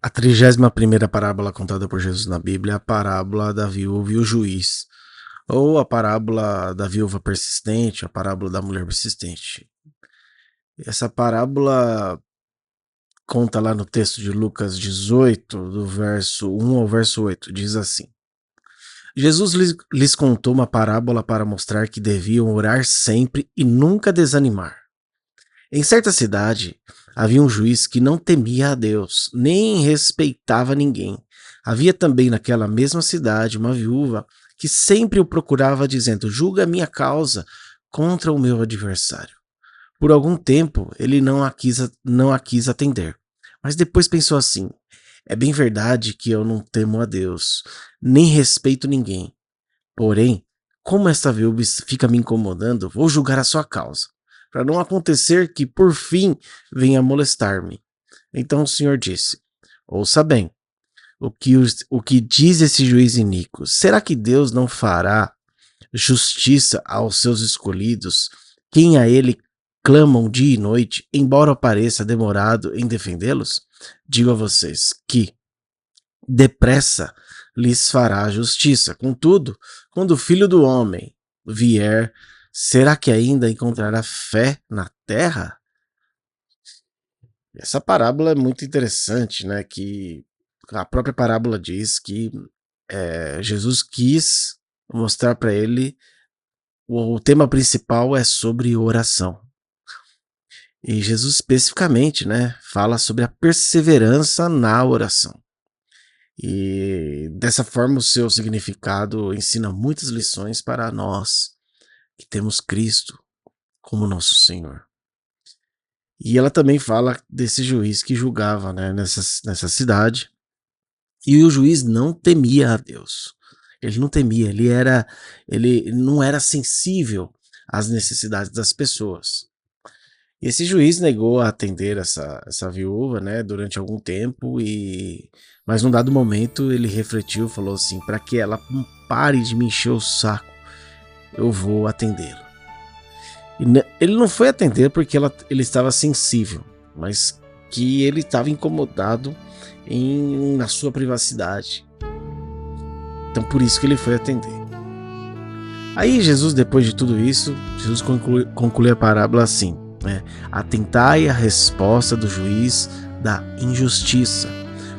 A 31ª parábola contada por Jesus na Bíblia é a parábola da viúva e o juiz, ou a parábola da viúva persistente, a parábola da mulher persistente. Essa parábola conta lá no texto de Lucas 18, do verso 1 ao verso 8, diz assim: Jesus lhes contou uma parábola para mostrar que deviam orar sempre e nunca desanimar. Em certa cidade, havia um juiz que não temia a Deus, nem respeitava ninguém. Havia também naquela mesma cidade uma viúva que sempre o procurava, dizendo: julga a minha causa contra o meu adversário. Por algum tempo, ele não a quis atender. Mas depois pensou assim: é bem verdade que eu não temo a Deus, nem respeito ninguém. Porém, como esta viúva fica me incomodando, vou julgar a sua causa, para não acontecer que, por fim, venha molestar-me. Então o Senhor disse: ouça bem, o que diz esse juiz iníquo. Será que Deus não fará justiça aos seus escolhidos, quem a ele clamam dia e noite, embora pareça demorado em defendê-los? Digo a vocês que, depressa, lhes fará justiça. Contudo, quando o Filho do Homem vier, será que ainda encontrará fé na terra? Essa parábola é muito interessante, né? Que a própria parábola diz que Jesus quis mostrar para ele o tema principal é sobre oração. E Jesus especificamente, né, fala sobre a perseverança na oração. E dessa forma o seu significado ensina muitas lições para nós que temos Cristo como nosso Senhor. E ela também fala desse juiz que julgava, né, nessa cidade, e o juiz não temia a Deus. Ele não temia, ele não era sensível às necessidades das pessoas. E esse juiz negou a atender essa viúva, né, durante algum tempo, mas num dado momento ele refletiu, falou assim: para que ela pare de me encher o saco, eu vou atendê-la. Ele não foi atender porque ele estava sensível, mas que ele estava incomodado na sua privacidade. Então por isso que ele foi atender. Aí Jesus, depois de tudo isso, Jesus conclui a parábola assim: atentai à resposta do juiz da injustiça.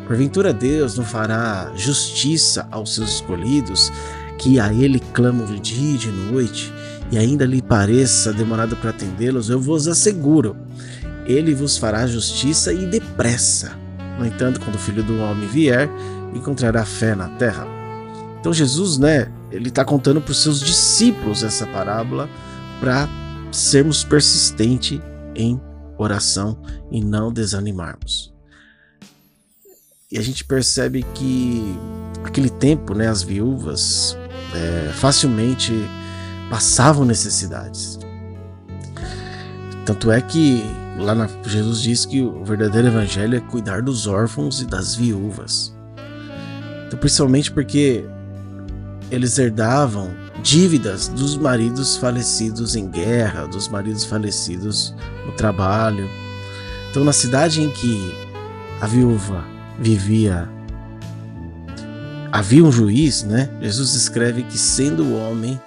Porventura Deus não fará justiça aos seus escolhidos, que a ele clamam de dia e de noite, e ainda lhe pareça demorado para atendê-los? Eu vos asseguro, ele vos fará justiça e depressa. No entanto, quando o Filho do Homem vier, encontrará fé na terra. Então Jesus, né, ele está contando para os seus discípulos essa parábola para sermos persistentes em oração e não desanimarmos. E a gente percebe que naquele tempo, né, as viúvas facilmente passavam necessidades. Tanto é que Jesus diz que o verdadeiro evangelho é cuidar dos órfãos e das viúvas. Então, principalmente porque eles herdavam dívidas dos maridos falecidos em guerra, dos maridos falecidos no trabalho. Então, na cidade em que a viúva vivia, havia um juiz, né? Jesus escreve que, sendo o homem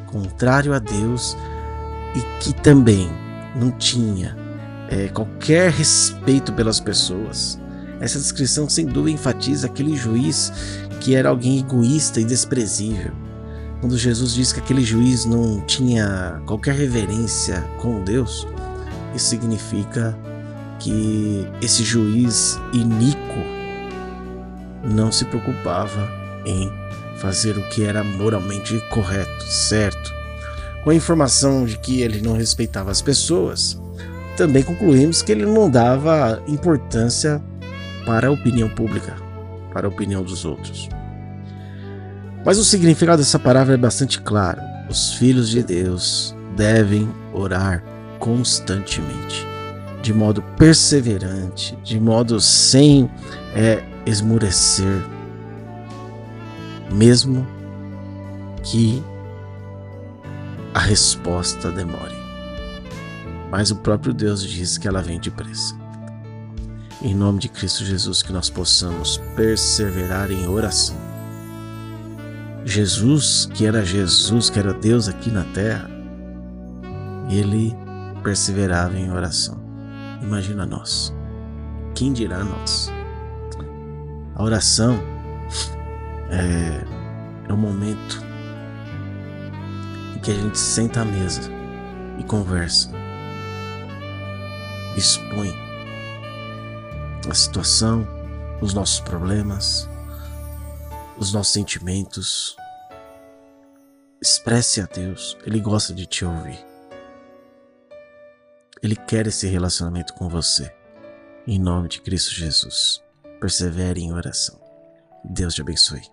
contrário a Deus e que também não tinha qualquer respeito pelas pessoas, essa descrição sem dúvida enfatiza aquele juiz que era alguém egoísta e desprezível. Quando Jesus diz que aquele juiz não tinha qualquer reverência com Deus, isso significa que esse juiz iníquo não se preocupava em fazer o que era moralmente correto, certo. Com a informação de que ele não respeitava as pessoas, também concluímos que ele não dava importância para a opinião pública, para a opinião dos outros. Mas o significado dessa palavra é bastante claro. Os filhos de Deus devem orar constantemente, de modo perseverante, de modo sem esmurecer, mesmo que a resposta demore. Mas o próprio Deus diz que ela vem depressa. Em nome de Cristo Jesus, que nós possamos perseverar em oração. Jesus, que era Deus aqui na terra, ele perseverava em oração. Imagina nós. Quem dirá nós? A oração é o momento em que a gente senta à mesa e conversa, expõe a situação, os nossos problemas, os nossos sentimentos. Expresse a Deus, Ele gosta de te ouvir. Ele quer esse relacionamento com você. Em nome de Cristo Jesus, persevere em oração. Deus te abençoe.